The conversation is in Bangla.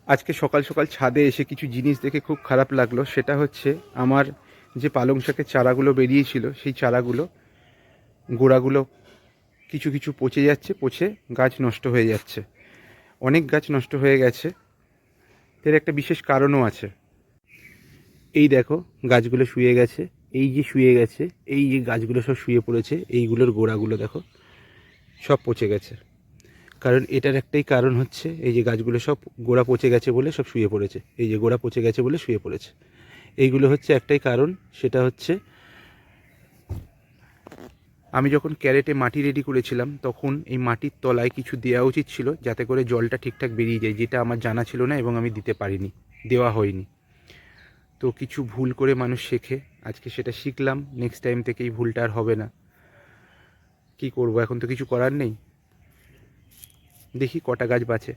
আজকে সকাল সকাল ছাদে এসে কিছু জিনিস দেখে খুব খারাপ লাগলো। সেটা হচ্ছে আমার যে পালং শাকের চারাগুলো বেরিয়েছিল সেই চারাগুলো গোড়াগুলো কিছু কিছু পচে যাচ্ছে, পচে গাছ নষ্ট হয়ে যাচ্ছে। অনেক গাছ নষ্ট হয়ে গেছে। এর একটা বিশেষ কারণও আছে। এই দেখো গাছগুলো শুয়ে গেছে, এই যে শুয়ে গেছে, এই যে গাছগুলো সব শুয়ে পড়েছে, এইগুলোর গোড়াগুলো দেখো সব পচে গেছে। কারণ এটার একটাই কারণ হচ্ছে এই যে গাছগুলো সব গোড়া পচে গেছে বলে সব শুয়ে পড়েছে, এই যে গোড়া পচে গেছে বলে শুয়ে পড়েছে। এইগুলো হচ্ছে একটাই কারণ, সেটা হচ্ছে আমি যখন ক্যারেটে মাটি রেডি করেছিলাম তখন এই মাটির তলায় কিছু দেওয়া উচিত ছিল যাতে করে জলটা ঠিকঠাক বেরিয়ে যায়, যেটা আমার জানা ছিল না এবং আমি দিতে পারিনি, দেওয়া হয়নি। তো কিছু ভুল করে মানুষ শেখে, আজকে সেটা শিখলাম। নেক্সট টাইম থেকে এই ভুলটা আর হবে না। কি করব, এখন তো কিছু করার নেই। দেখি কটা গাছ বাঁচে।